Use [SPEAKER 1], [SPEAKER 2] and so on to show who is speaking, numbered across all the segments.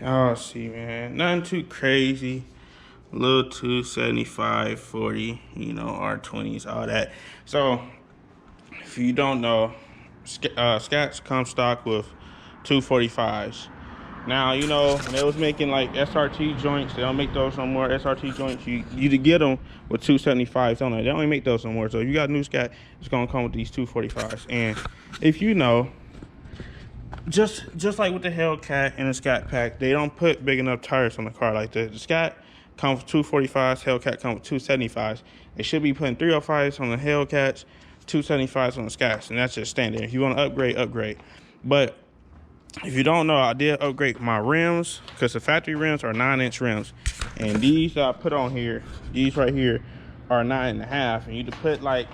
[SPEAKER 1] Y'all see, man, nothing too crazy. A little 275, 40, you know, R20s, all that. So, if you don't know, Scats come stock with 245s. Now, you know, when they was making like SRT joints, they don't make those no more. SRT joints, you get them with 275s, don't they? They don't even make those no more. So if you got a new Scat, it's gonna come with these 245s. And if you know, just like with the HELLCAT and the Scatpack, they don't put big enough tires on the car like that. The Scat comes with 245s, HELLCAT comes with 275s. They should be putting 305s on the HELLCATs, 275s on the Scats, and that's just standard. If you want to upgrade, upgrade. But if you don't know, I did upgrade my rims because the factory rims are 9-inch rims, and these that I put on here, these right here, are 9.5, and you to put like,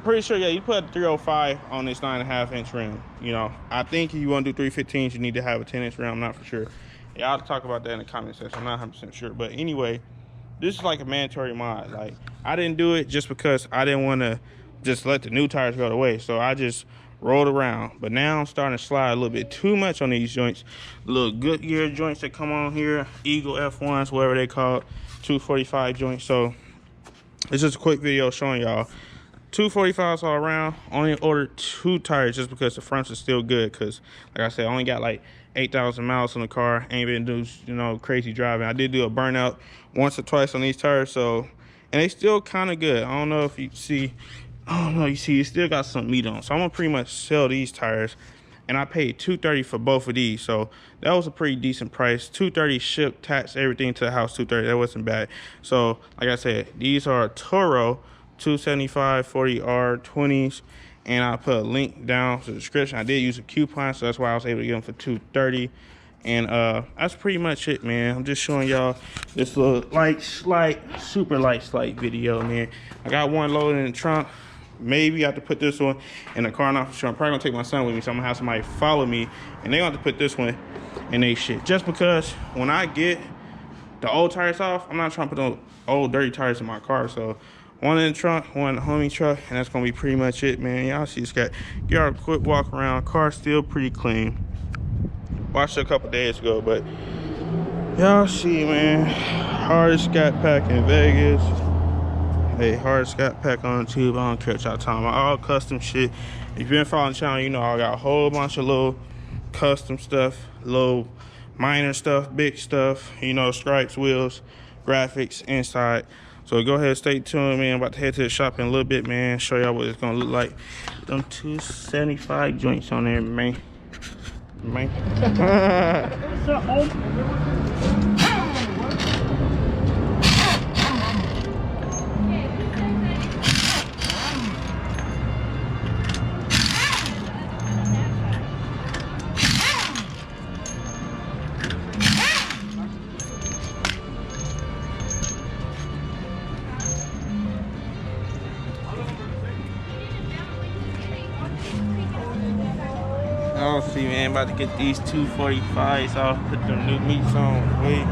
[SPEAKER 1] pretty sure, yeah, you put a 305 on this 9.5-inch rim. You know, I think if you want to do 315s, you need to have a 10-inch rim. I'm not for sure. Yeah, I'll talk about that in the comment section. I'm not 100% sure, but anyway, this is like a mandatory mod. Like, I didn't do it just because I didn't want to just let the new tires go to waste, so I just rolled around. But now I'm starting to slide a little bit too much on these joints. Little Goodyear joints that come on here, Eagle F1s, whatever they call it, 245 joints. So it's just a quick video showing y'all 245s all around. Only ordered 2 tires just because the fronts are still good, because like I said, I only got like 8,000 miles on the car. Ain't been doing, you know, crazy driving. I did do a burnout once or twice on these tires, so, and they still kind of good. I don't know if you see, I don't know, you see, it still got some meat on. So I'm gonna pretty much sell these tires, and I paid $230 for both of these. So that was a pretty decent price. $230 shipped, tax, everything to the house, $230. That wasn't bad. So like I said, these are Toro 275 40R 20s, and I'll put a link down to the description. I did use a coupon, so that's why I was able to get them for $230. And that's pretty much it, man. I'm just showing y'all this little super light video, man. I got one loaded in the trunk. Maybe I have to put this one in the car. Not for sure. I'm probably gonna take my son with me, so I'm gonna have somebody follow me, and they're gonna have to put this one in they shit. Just because when I get the old tires off, I'm not trying to put those old dirty tires in my car. So one in the trunk, one in the homie truck, and that's gonna be pretty much it, man. Y'all see this guy. Get our quick walk around. Car's still pretty clean. Watched it a couple days ago, but y'all see, man. Hardest Scatpack in Vegas. Hey, hardest Scatpack on tube. I don't care what y'all talking about. All custom shit. If you've been following the channel, you know I got a whole bunch of little custom stuff, little minor stuff, big stuff, you know, stripes, wheels, graphics inside. So go ahead, stay tuned, man. I'm about to head to the shop in a little bit, man. Show y'all what it's gonna look like. Them 275 joints on there, man. I'll see, man. About to get these 245s off, put them new meats on. Wait.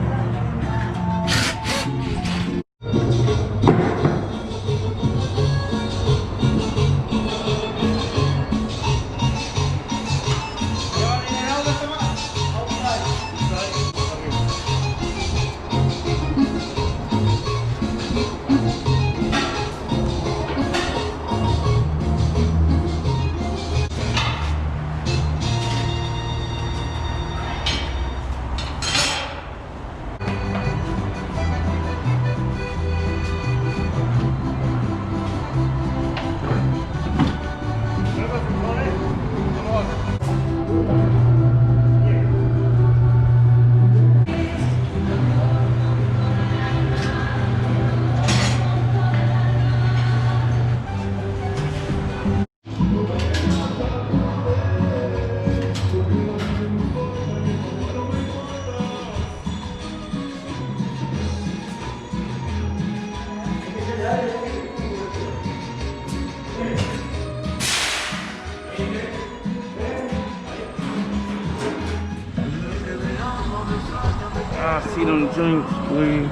[SPEAKER 1] I see them joints, please.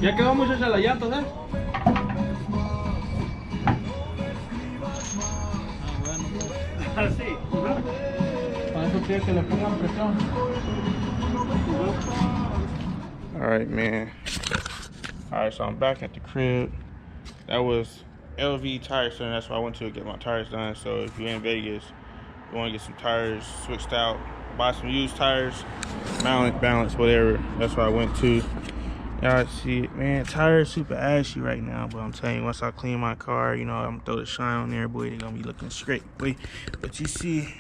[SPEAKER 2] Ya quedó muchacha la llanta, ¿eh? Ah, sí. Para eso quiere que le pongan presión.
[SPEAKER 1] Alright, man. Alright, so I'm back at the crib. That was LV Tirecenter. That's why I went to get my tires done. So if you're in Vegas, you want to get some tires switched out, buy some used tires, mount, balance, whatever. That's what I went to. Y'all see it, man. Tires super ashy right now, but I'm telling you, once I clean my car, you know, I'm gonna throw the shine on there, boy. They're gonna be looking straight, boy. But you see,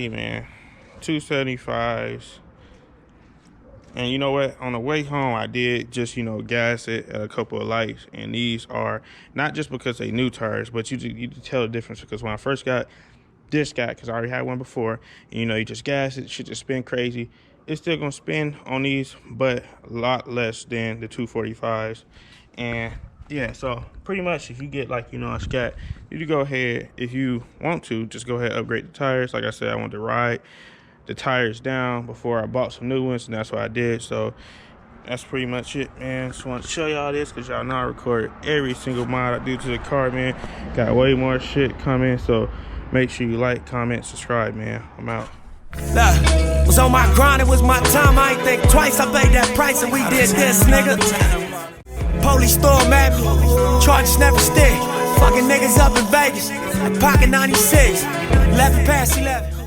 [SPEAKER 1] man, 275s. And you know what? On the way home, I did just, you know, gas it at a couple of lights. And these are not just because they new tires, but you tell the difference. Because when I first got this guy, because I already had one before, and, you know, you just gas it, shit just spin crazy. It's still gonna spin on these, but a lot less than the 245s. And yeah, so pretty much if you get like, you know, a Scat, you go ahead, if you want to, just go ahead and upgrade the tires. Like I said, I want to ride the tires down before I bought some new ones, and that's what I did. So that's pretty much it, man. Just want to show y'all this because y'all know I record every single mod I do to the car, man. Got way more shit coming, so make sure you like, comment, subscribe, man. I'm out.
[SPEAKER 3] Look, was on my grind, it was my time. I ain't think twice, I paid that price and we did this, nigga. Police storm at me, charges never stick. Fucking niggas up in Vegas, like pocket 96, 11 past 11.